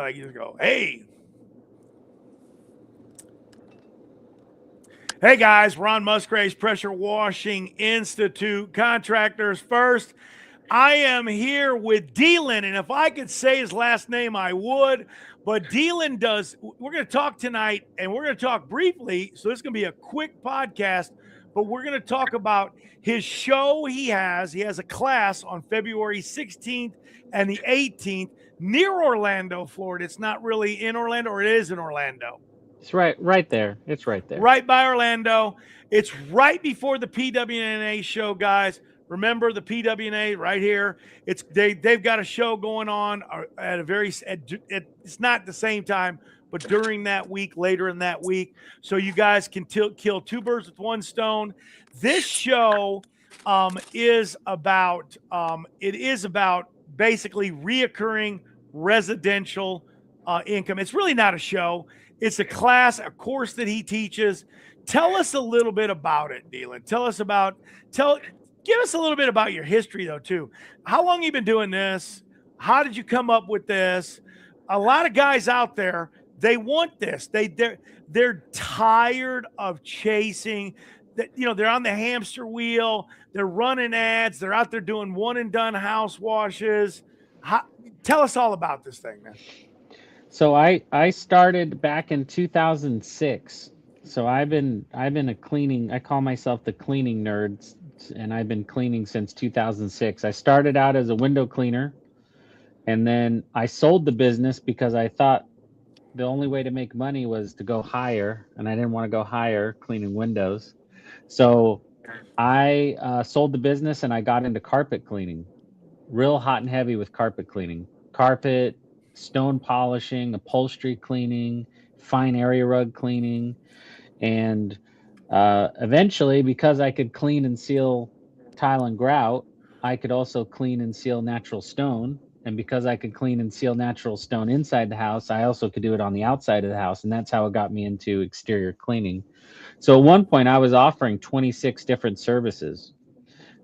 Like you just go, hey. Hey guys, Ron Musgrave's Pressure Washing Institute, Contractors First. I am here with Dylan, and if I could say his last name, I would. But Dylan does, we're going to talk tonight, and we're going to talk briefly. So this is going to be a quick podcast, but we're going to talk about his show he has. He has a class on February 16th and the 18th near Orlando, Florida. It's not really in Orlando, or it is in Orlando. It's right there. It's right there. Right by Orlando. It's right before the PWNA show, guys. Remember the PWNA right here. They've got a show going on at a it's not the same time, but during that week, later in that week. So you guys can kill two birds with one stone. This show is about basically reoccurring residential income. It's really not a show. It's a class, a course that he teaches. Tell us a little bit about it, Dylan. Give us a little bit about your history, though, too. How long have you been doing this? How did you come up with this? A lot of guys out there, they want this. They're tired of chasing. They're on the hamster wheel. They're running ads. They're out there doing one-and-done house washes. Tell us all about this thing, man. So I started back in 2006. So I've been a cleaning. I call myself the cleaning nerd, and I've been cleaning since 2006. I started out as a window cleaner, and then I sold the business because I thought the only way to make money was to go higher, and I didn't want to go higher cleaning windows. So I sold the business, and I got into carpet cleaning, real hot and heavy with carpet cleaning, carpet, stone polishing, upholstery cleaning, fine area rug cleaning. And eventually, because I could clean and seal tile and grout, I could also clean and seal natural stone. And because I could clean and seal natural stone inside the house, I also could do it on the outside of the house. And that's how it got me into exterior cleaning. So at one point, I was offering 26 different services.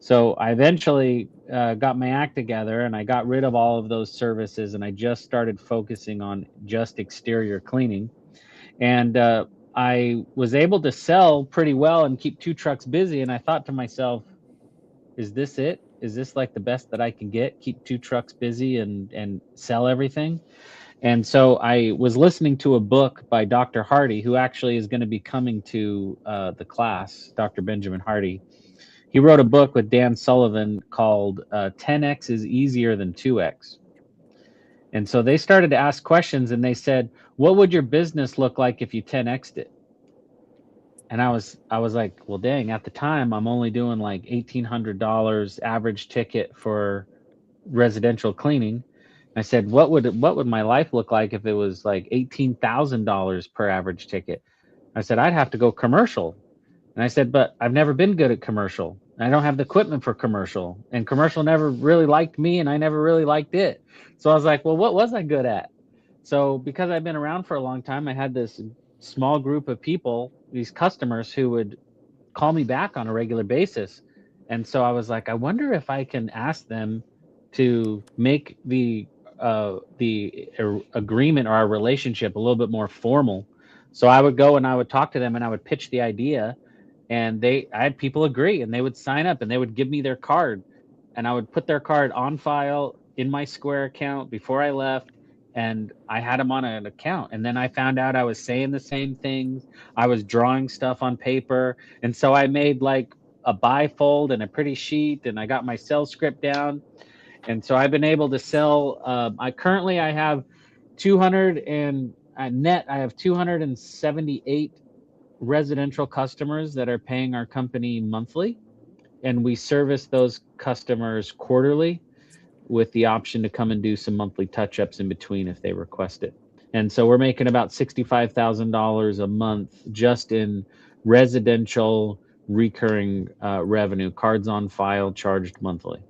So I eventually got my act together, and I got rid of all of those services, and I just started focusing on just exterior cleaning. And I was able to sell pretty well and keep 2 trucks busy. And I thought to myself, is this it? Is this like the best that I can get? Keep 2 trucks busy and sell everything? And so I was listening to a book by Dr. Hardy, who actually is going to be coming to the class, Dr. Benjamin Hardy. He wrote a book with Dan Sullivan called 10X is Easier Than 2X. And so they started to ask questions, and they said, what would your business look like if you 10X'd it? And I was like, well, dang, at the time, I'm only doing like $1,800 average ticket for residential cleaning. I said, what would my life look like if it was like $18,000 per average ticket? I said, I'd have to go commercial. And I said, but I've never been good at commercial. I don't have the equipment for commercial. And commercial never really liked me, and I never really liked it. So I was like, well, what was I good at? So because I've been around for a long time, I had this small group of people, these customers, who would call me back on a regular basis. And so I was like, I wonder if I can ask them to make the agreement or our relationship a little bit more formal. So I would go and I would talk to them, and I would pitch the idea. And I had people agree, and they would sign up, and they would give me their card, and I would put their card on file in my Square account before I left, and I had them on an account. And then I found out I was saying the same things. I was drawing stuff on paper. And so I made like a bifold and a pretty sheet, and I got my sales script down. And so I've been able to sell. I have 200 and net. I have 278 residential customers that are paying our company monthly, and we service those customers quarterly with the option to come and do some monthly touch-ups in between if they request it. And so we're making about $65,000 a month just in residential recurring revenue, cards on file, charged monthly.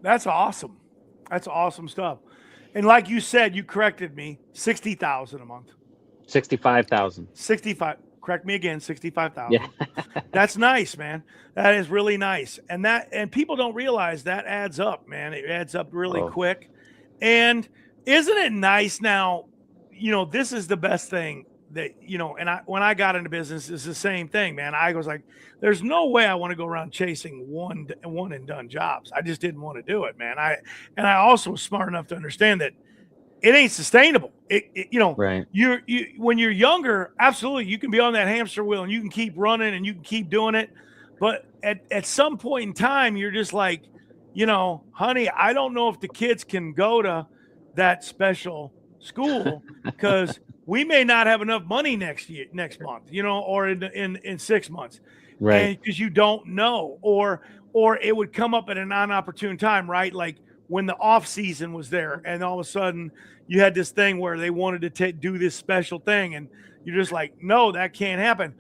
That's awesome. That's awesome stuff. And like you said, you corrected me, 60,000 a month. 65,000. 65. Correct me again, 65,000. Yeah. That's nice, man. That is really nice. And people don't realize that adds up, man. It adds up really quick. And Isn't it nice now? This is the best thing that, and when I got into business, it's the same thing, man. I was like, there's no way I want to go around chasing one and done jobs. I just didn't want to do it, man. I also was smart enough to understand that it ain't sustainable. Right. You when you're younger, absolutely, you can be on that hamster wheel and you can keep running and you can keep doing it. But at some point in time, you're just like, honey, I don't know if the kids can go to that special school because we may not have enough money next month, or in 6 months, Right. and because you don't know, or it would come up at a non-opportune time, right? Like when the off season was there, and all of a sudden you had this thing where they wanted to do this special thing, and you're just like, no, that can't happen.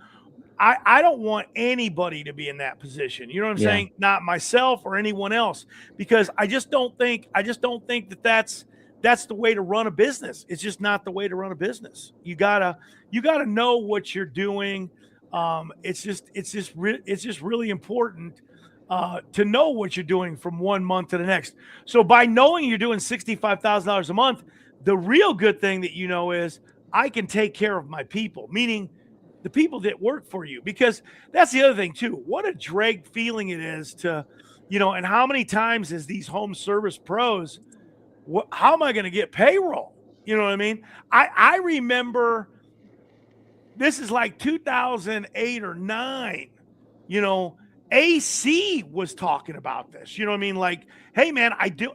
I don't want anybody to be in that position. You know what I'm Yeah. saying? Not myself or anyone else, because I just don't think that that's the way to run a business. It's just not the way to run a business. You gotta know what you're doing. It's just really important to know what you're doing from one month to the next. So by knowing you're doing $65,000 a month, the real good thing that is I can take care of my people, meaning the people that work for you, because that's the other thing too. What a drag feeling it is to, and how many times is these home service pros, how am I going to get payroll? You know what I mean? I remember this is like 2008 or 9, you know, AC was talking about this. You know what I mean? Like, hey man, I do,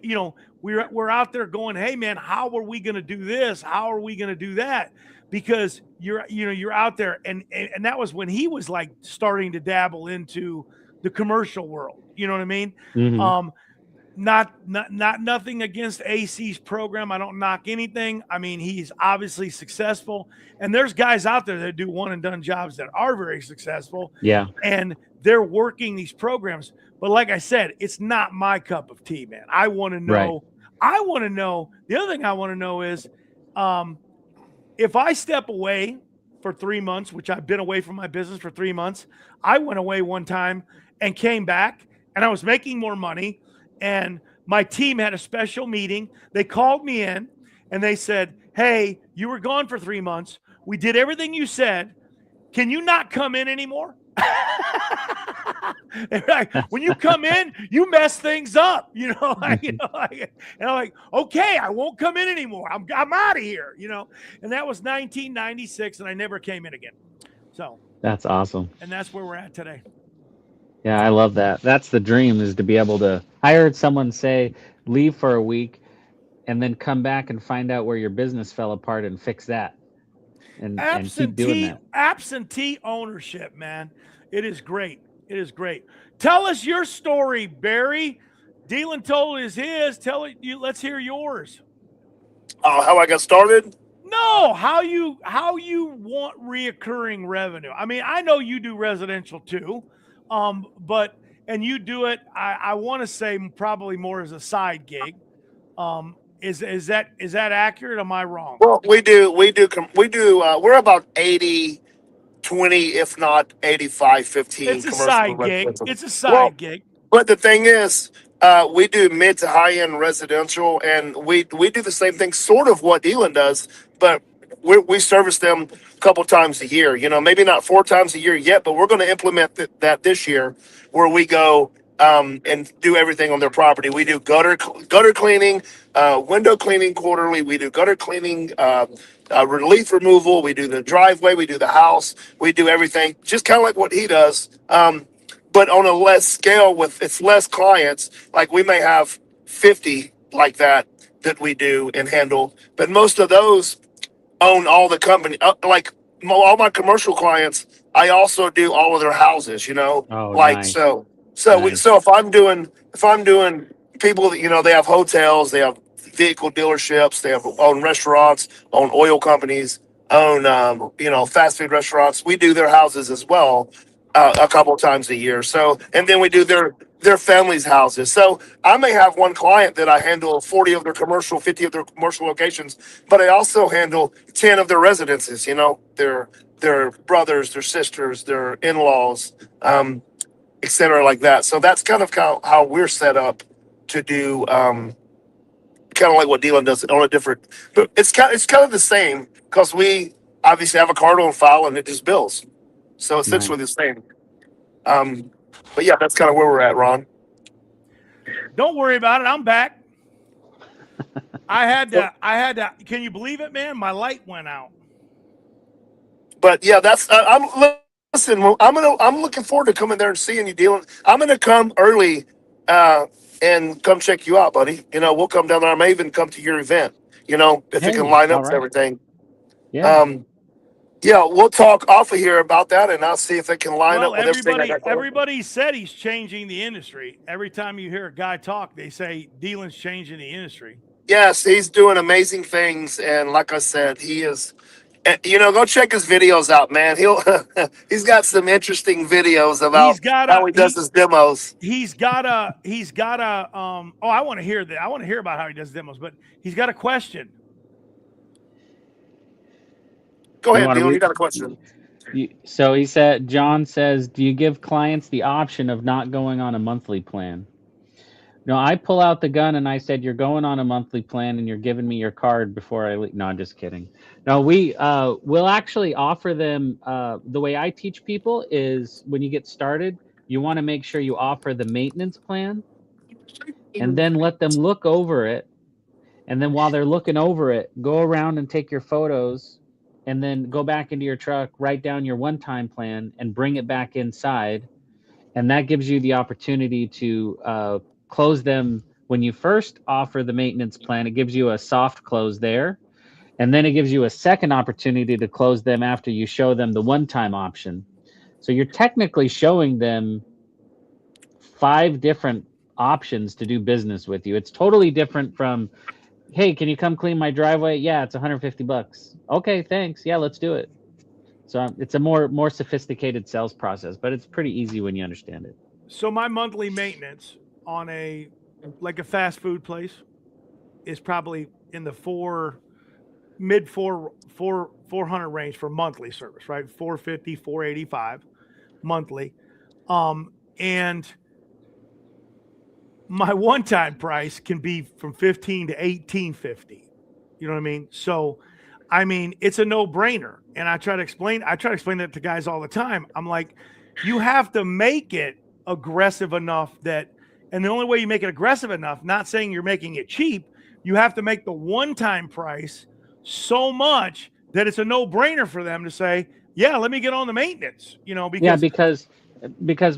we're out there going, hey man, how are we going to do this? How are we going to do that? Because you're out there, and that was when he was like starting to dabble into the commercial world. You know what I mean? Hmm. Um, not nothing against AC's program. I don't knock anything. I mean, he's obviously successful, and there's guys out there that do one and done jobs that are very successful, Yeah. and they're working these programs. But like I said, it's not my cup of tea, man. I want to Right. know. I want to know. The other thing I want to know is, um, if I step away for 3 months, which I've been away from my business for 3 months, I went away one time and came back, and I was making more money. And my team had a special meeting. They called me in and they said, hey, you were gone for 3 months. We did everything you said. Can you not come in anymore? Like, when you come in, you mess things up, and I'm like, okay, I won't come in anymore. I'm out of here, and that was 1996, and I never came in again. So, That's awesome. and that's where we're at today. Yeah, I love that. That's the dream, is to be able to. I heard someone say, leave for a week and then come back and find out where your business fell apart and fix that, and keep doing that. Absentee ownership, man. It is great. It is great. Tell us your story, Barry. Dylan told us his. Tell it you. Let's hear yours. How I got started? No, how you want reoccurring revenue? I mean, I know you do residential too, but and you do it. I want to say probably more as a side gig. Is that accurate? Am I wrong? Well, we do. We're about 80-20, if not 85-15 It's a commercial to side gig. residential. It's a Well, side gig. but the thing is, we do mid to high end residential, and we do the same thing, sort of what Elon does, but we service them a couple times a year. Maybe not 4 times a year yet, but we're going to implement that this year, where we go and do everything on their property. We do gutter cleaning, window cleaning quarterly. We do gutter cleaning, relief removal. We do the driveway. We do the house. We do everything, just kind of like what he does. But on a less scale, with it's less clients. Like we may have 50 like that we do and handle, but most of those own all the company. Like all my commercial clients, I also do all of their houses. Oh, Like nice. so. So Nice. if I'm doing people that they have hotels, they have vehicle dealerships, they have own restaurants, own oil companies, own fast food restaurants. We do their houses as well, a couple times a year. So, and then we do their families' houses. So I may have one client that I handle 40 of their commercial, 50 of their commercial locations, but I also handle 10 of their residences. Their brothers, their sisters, their in-laws, et cetera, like that. So that's kind of how we're set up to do kind of like what Dylan does on a different, but it's kind of the same because we obviously have a card on file and it just bills. So essentially the same. But yeah, that's kind of where we're at, Ron. Don't worry about it. I'm back. I had to. Can you believe it, man? My light went out. But yeah, listen. I'm looking forward to coming there and seeing you, Dylan. I'm gonna come early, and come check you out, buddy. You know, we'll come down there. I may even come to your event. You know, if it can line up with everything. Yeah. Yeah, we'll talk off of here about that, and I'll see if it can line up with everything I got going. Everybody said he's changing the industry. Every time you hear a guy talk, they say Dylan's changing the industry. Yes, he's doing amazing things, and like I said, he is. You know, go check his videos out, man. He's got some interesting videos about how he does his demos. He's got a. I want to hear that. I want to hear about how he does demos, but he's got a question. Go ahead, Dylan. You got a question. So John says, do you give clients the option of not going on a monthly plan? No, I pull out the gun and I said, you're going on a monthly plan and you're giving me your card before I leave. No, I'm just kidding. No, we'll actually offer them, the way I teach people is when you get started, you want to make sure you offer the maintenance plan and then let them look over it. And then while they're looking over it, go around and take your photos and then go back into your truck, write down your one-time plan and bring it back inside. And that gives you the opportunity to close them when you first offer the maintenance plan. It gives you a soft close there. And then it gives you a second opportunity to close them after you show them the one-time option. So you're technically showing them 5 different options to do business with you. It's totally different from, hey, can you come clean my driveway? Yeah, it's $150. Okay, thanks. Yeah, let's do it. So it's a more sophisticated sales process, but it's pretty easy when you understand it. So my monthly maintenance on a fast food place is probably in the mid 400 range for monthly service, right? 450, 485 monthly. And my one-time price can be from 15 to 1850. You know what I mean? So, I mean, it's a no-brainer. And I try to explain that to guys all the time. I'm like, you have to make it aggressive enough that, and the only way you make it aggressive enough, not saying you're making it cheap, you have to make the one-time price so much that it's a no-brainer for them to say, yeah, let me get on the maintenance, you know, because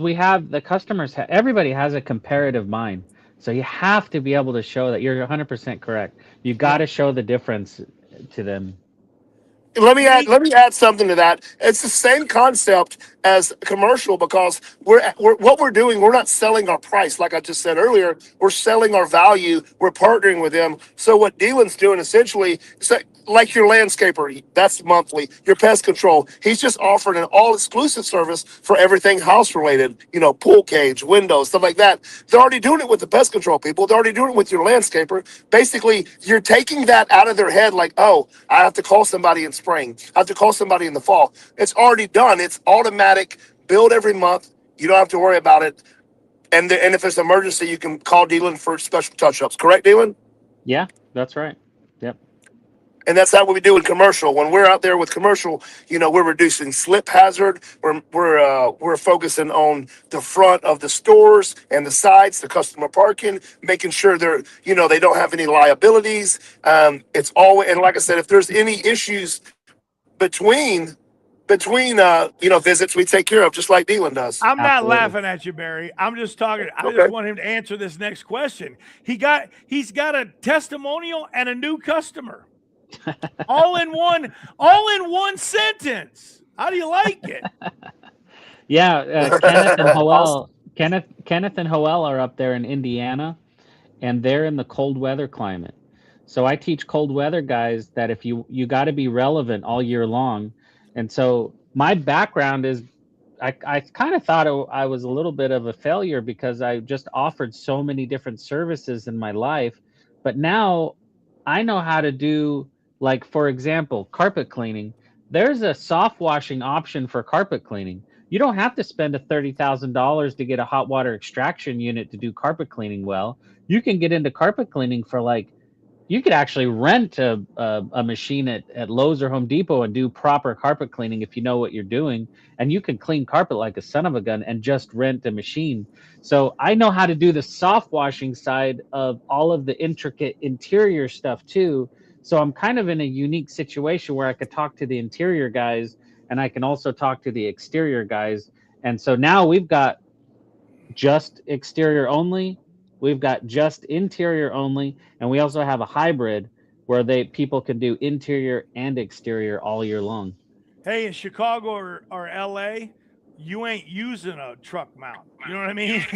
we have the customers, everybody has a comparative mind. So you have to be able to show that. You're 100% correct. You got to show the difference to them. Let me add something to that. It's the same concept as commercial because what we're doing, we're not selling our price. Like I just said earlier, we're selling our value. We're partnering with them. So what Dylan's doing essentially, like your landscaper, that's monthly. Your pest control, he's just offering an all-exclusive service for everything house-related, you know, pool cage, windows, stuff like that. They're already doing it with the pest control people. They're already doing it with your landscaper. Basically, you're taking that out of their head like, oh, I have to call somebody in spring. I have to call somebody in the fall. It's already done. It's automatic, billed every month. You don't have to worry about it. And if there's an emergency, you can call Dylan for special touch-ups. Correct, Dylan? Yeah, that's right. Yep. And that's not what we do in commercial. When we're out there with commercial, you know, we're reducing slip hazard. We're focusing on the front of the stores and the sides, the customer parking, making sure they don't have any liabilities. It's always, and like I said, if there's any issues between visits, we take care of, just like Dylan does. I'm not laughing at you, Barry. I'm just talking. I just want him to answer this next question. He's got a testimonial and a new customer. all in one sentence. How do you like it? Yeah, Kenneth and Hoel. Kenneth and Hoel are up there in Indiana, and they're in the cold weather climate. So I teach cold weather guys that if you got to be relevant all year long. And so my background is, I kind of thought I was a little bit of a failure because I just offered so many different services in my life. But now I know how to do, like, for example, carpet cleaning. There's a soft washing option for carpet cleaning. You don't have to spend $30,000 to get a hot water extraction unit to do carpet cleaning well. You can get into carpet cleaning for like you could actually rent a machine at Lowe's or Home Depot and do proper carpet cleaning if you know what you're doing. And you can clean carpet like a son of a gun and just rent a machine. So I know how to do the soft washing side of all of the intricate interior stuff too. So I'm kind of in a unique situation where I could talk to the interior guys and I can also talk to the exterior guys. And so now we've got just exterior only. We've got just interior only, and we also have a hybrid where people can do interior and exterior all year long. Hey, in Chicago or LA, you ain't using a truck mount. You know what I mean?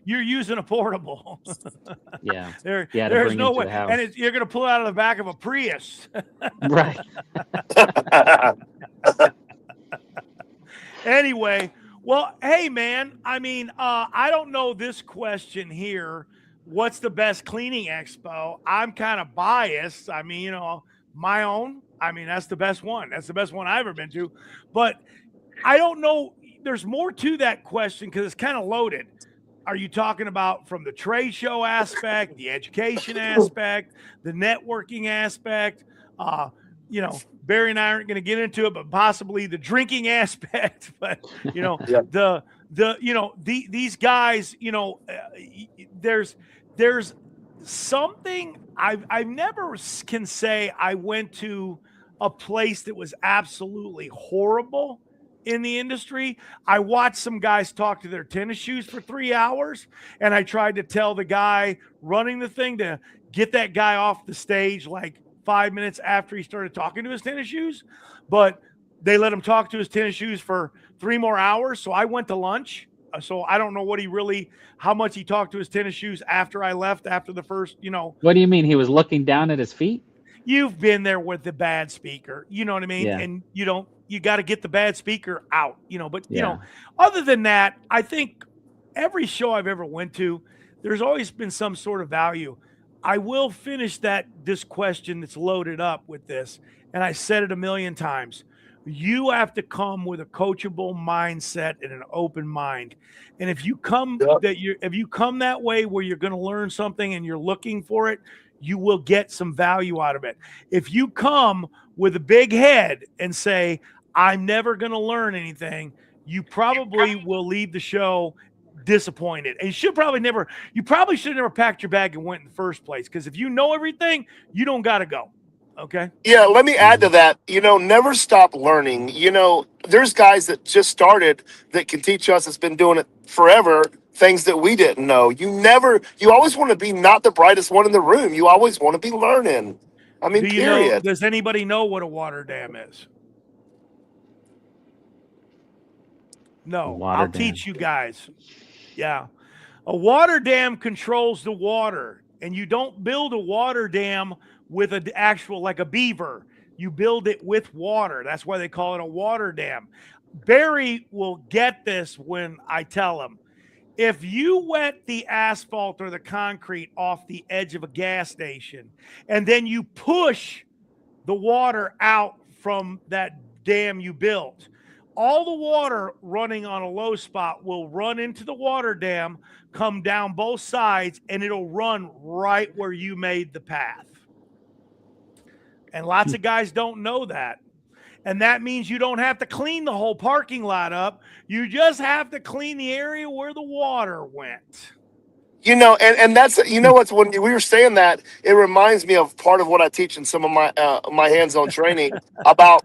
you're using a portable. Yeah. There's no way, and you're going to pull it out of the back of a Prius. Right. Anyway, well, hey man, I mean, I don't know this question here. What's the best cleaning expo? I'm kind of biased. I mean, my own. I mean, that's the best one. That's the best one I've ever been to. But I don't know. There's more to that question because it's kind of loaded. Are you talking about from the trade show aspect, the education aspect, the networking aspect? Barry and I aren't going to get into it, but possibly the drinking aspect. But yeah. These guys, there's something I've never can say I went to a place that was absolutely horrible in the industry. I watched some guys talk to their tennis shoes for 3 hours, and I tried to tell the guy running the thing to get that guy off the stage like 5 minutes after he started talking to his tennis shoes, but they let him talk to his tennis shoes for 3 more hours. So I went to lunch. So I don't know how much he talked to his tennis shoes after I left after the first, What do you mean? He was looking down at his feet? You've been there with the bad speaker, you know what I mean? Yeah. And you got to get the bad speaker out, other than that, I think every show I've ever went to, there's always been some sort of value. I will finish this question that's loaded up with this. And I said it a million times. You have to come with a coachable mindset and an open mind. And if you come that way where you're going to learn something and you're looking for it, you will get some value out of it. If you come with a big head and say, I'm never going to learn anything, you probably will leave the show disappointed. And you probably should have never packed your bag and went in the first place. Because if you know everything, you don't got to go. Okay. Yeah. Let me add to that. Never stop learning. There's guys that just started that can teach us that's been doing it forever, things that we didn't know. You always want to be not the brightest one in the room. You always want to be learning. I mean, period. Does anybody know what a water dam is? No, I'll teach you guys. Yeah. A water dam controls the water, and you don't build a water dam with an actual, like a beaver. You build it with water. That's why they call it a water dam. Barry will get this when I tell him. If you wet the asphalt or the concrete off the edge of a gas station, and then you push the water out from that dam you built, all the water running on a low spot will run into the water dam, come down both sides, and it'll run right where you made the path. And lots of guys don't know that. And that means you don't have to clean the whole parking lot up. You just have to clean the area where the water went. And that's, what's, when we were saying that, it reminds me of part of what I teach in some of my hands-on training about,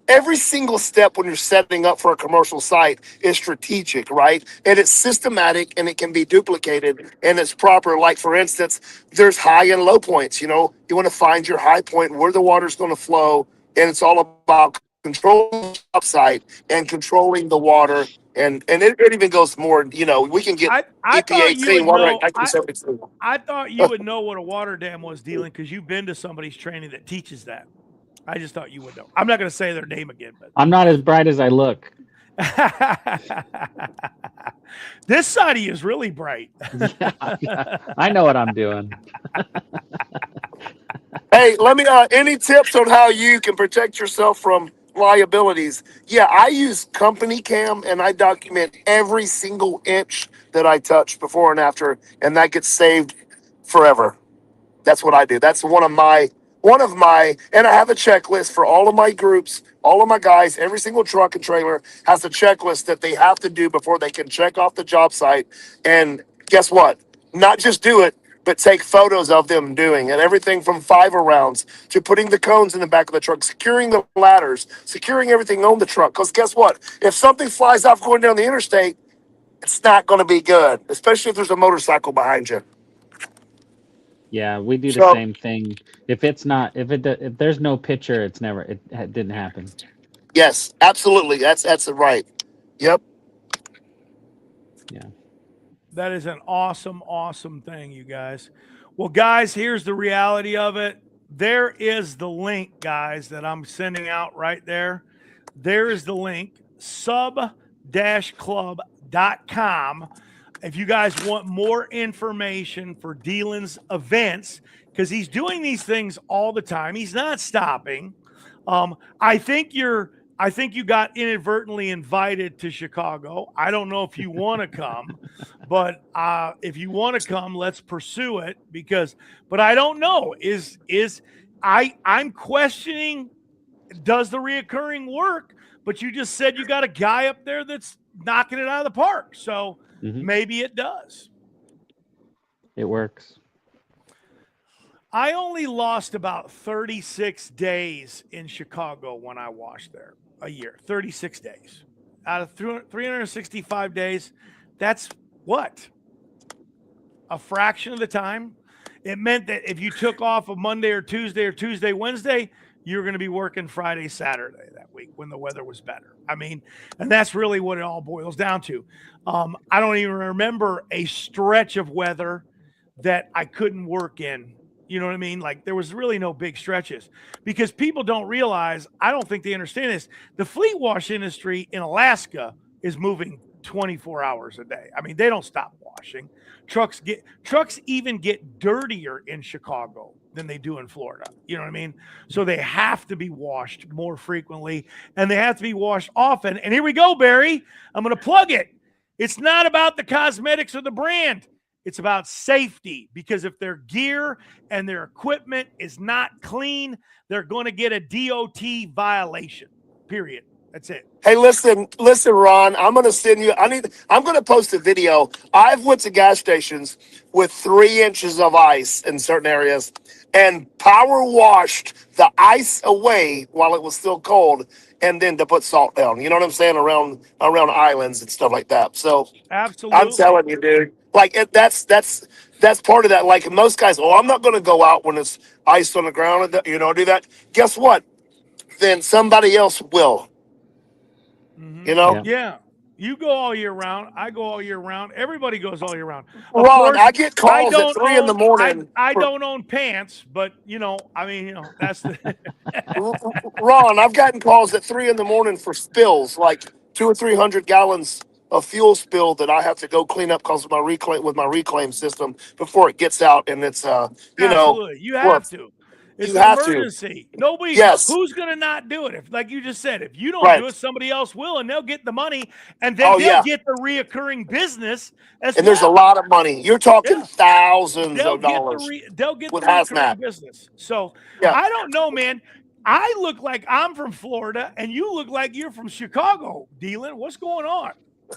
every single step when you're setting up for a commercial site is strategic, right? And it's systematic and it can be duplicated and it's proper. Like, for instance, there's high and low points. You want to find your high point where the water's going to flow. And it's all about controlling the upside and controlling the water. And it even goes more, we can get EPA clean water. I thought you would know what a water dam was, Dealing, because you've been to somebody's training that teaches that. I just thought you would know. I'm not going to say their name again, but I'm not as bright as I look. This side of you is really bright. Yeah, I know what I'm doing. Hey, let me. Any tips on how you can protect yourself from liabilities. Yeah, I use company cam and I document every single inch that I touch before and after, and that gets saved forever. That's what I do. That's one of my, and I have a checklist for all of my groups, all of my guys. Every single truck and trailer has a checklist that they have to do before they can check off the job site. And guess what? Not just do it, but take photos of them doing it. Everything from 5 rounds to putting the cones in the back of the truck, securing the ladders, securing everything on the truck. Because guess what? If something flies off going down the interstate, it's not going to be good, especially if there's a motorcycle behind you. Yeah, we do the So same thing. If if there's no picture, it didn't happen. yes, absolutely. That's right. Yep. Yeah. That is an awesome, awesome thing, you guys. Well, guys, here's the reality of it. There is the link, guys, that I'm sending out right there. There is the link, sub-club.com. If you guys want more information for Dealin's events, because he's doing these things all the time. He's not stopping. I think you got inadvertently invited to Chicago. I don't know if you want to come, but if you want to come, let's pursue it but I don't know. I'm questioning, does the reoccurring work? But you just said you got a guy up there that's knocking it out of the park. So maybe it does. It works. I only lost about 36 days in Chicago when I washed there a year. 36 days. Out of 365 days, that's what? A fraction of the time. It meant that if you took off a Monday or Tuesday, Wednesday, you're going to be working Friday, Saturday that week when the weather was better. I mean, and that's really what it all boils down to. I don't even remember a stretch of weather that I couldn't work in. You know what I mean? Like there was really no big stretches because people don't realize, I don't think they understand this. The fleet wash industry in Alaska is moving 24 hours a day. I mean, they don't stop washing. Trucks even get dirtier in Chicago than they do in Florida. You know what I mean? So they have to be washed more frequently and they have to be washed often. And here we go, Barry. I'm going to plug it. It's not about the cosmetics or the brand. It's about safety because if their gear and their equipment is not clean, they're going to get a DOT violation, period. That's it. Hey, listen, Ron. I'm gonna send you. I'm gonna post a video. I've went to gas stations with 3 inches of ice in certain areas, and power washed the ice away while it was still cold, and then to put salt down. You know what I'm saying? Around islands and stuff like that. So Absolutely. I'm telling you, dude. Like that's part of that. Like most guys, oh, I'm not gonna go out when it's ice on the ground. And do that. Guess what? Then somebody else will. Yeah. You go all year round. I go all year round. Everybody goes all year round. Of Ron, course, I get calls at 3 in the morning. I don't own pants, but that's the Ron, I've gotten calls at 3 in the morning for spills, like 200 or 300 gallons of fuel spill that I have to go clean up because of my reclaim system before it gets out, and it's absolutely. You have to. It's an emergency. Nobody. Yes. Who's going to not do it? If, like you just said, if you don't do it, somebody else will, and they'll get the money, and then they'll get the reoccurring business as well. And there's a lot of money. You're talking thousands of dollars. They'll get with the reoccurring hazmat business. So I don't know, man. I look like I'm from Florida, and you look like you're from Chicago, Dealin. What's going on?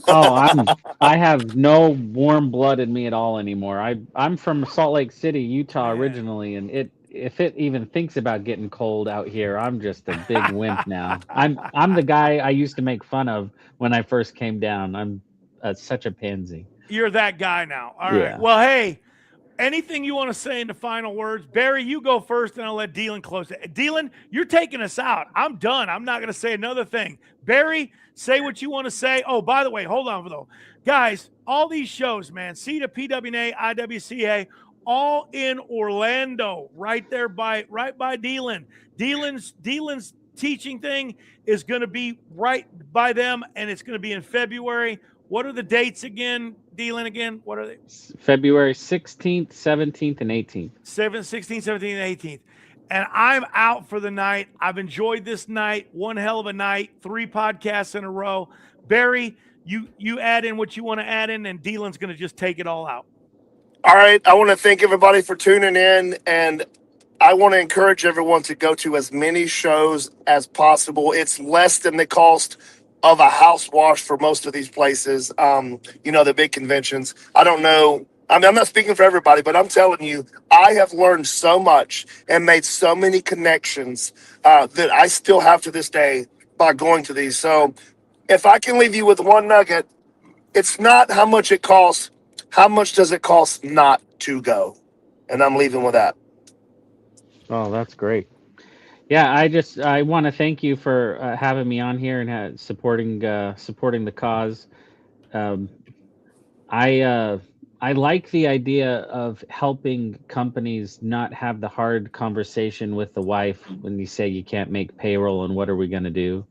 Oh, I have no warm blood in me at all anymore. I'm from Salt Lake City, Utah originally, and if it even thinks about getting cold out here, I'm just a big wimp now. I'm the guy I used to make fun of when I first came down. I'm such a pansy. You're that guy now. All right. Well, hey, anything you want to say in the final words? Barry, you go first, and I'll let Dealin close it. Dealin, you're taking us out. I'm done. I'm not going to say another thing. Barry, say what you want to say. Oh, by the way, hold on, though. Guys, all these shows, man, CETA, PWNA, IWCA, all in Orlando, right by Dealin. Dealin's teaching thing is going to be right by them, and it's going to be in February. What are the dates again, Dealin, again? What are they? February 16th, 17th, and 18th. 16th, 17th, and 18th. And I'm out for the night. I've enjoyed this night. One hell of a night. 3 podcasts in a row. Barry, you add in what you want to add in, and Dylan's going to just take it all out. All right. I want to thank everybody for tuning in, and I want to encourage everyone to go to as many shows as possible. It's less than the cost of a house wash for most of these places. The big conventions. I don't know. I mean, I'm not speaking for everybody, but I'm telling you, I have learned so much and made so many connections that I still have to this day by going to these. So if I can leave you with one nugget, it's not how much it costs. How much does it cost not to go? And I'm leaving with that. Oh, that's great. Yeah, I want to thank you for having me on here and supporting the cause. Um, I like the idea of helping companies not have the hard conversation with the wife when you say you can't make payroll and what are we going to do.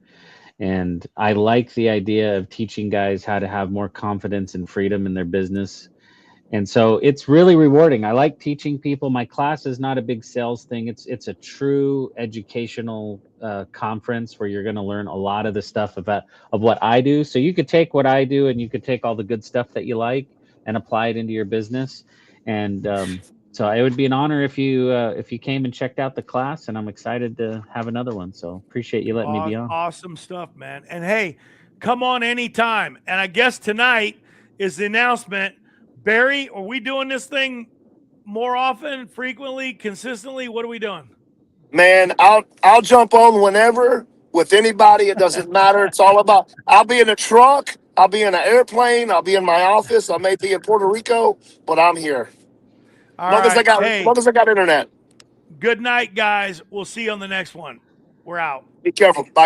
And I like the idea of teaching guys how to have more confidence and freedom in their business. And so it's really rewarding. I like teaching people. My class is not a big sales thing. It's a true educational conference where you're going to learn a lot of the stuff of what I do. So you could take what I do and you could take all the good stuff that you like and apply it into your business. And so it would be an honor if you came and checked out the class. And I'm excited to have another one. So appreciate you letting me be on. Awesome stuff, man. And hey, come on anytime. And I guess tonight is the announcement. Barry, are we doing this thing more often, frequently, consistently? What are we doing? Man, I'll jump on whenever with anybody. It doesn't matter. It's all about. I'll be in a truck. I'll be in an airplane. I'll be in my office. I may be in Puerto Rico, but I'm here. All long right. as I got internet. Good night, guys. We'll see you on the next one. We're out. Be careful. Bye.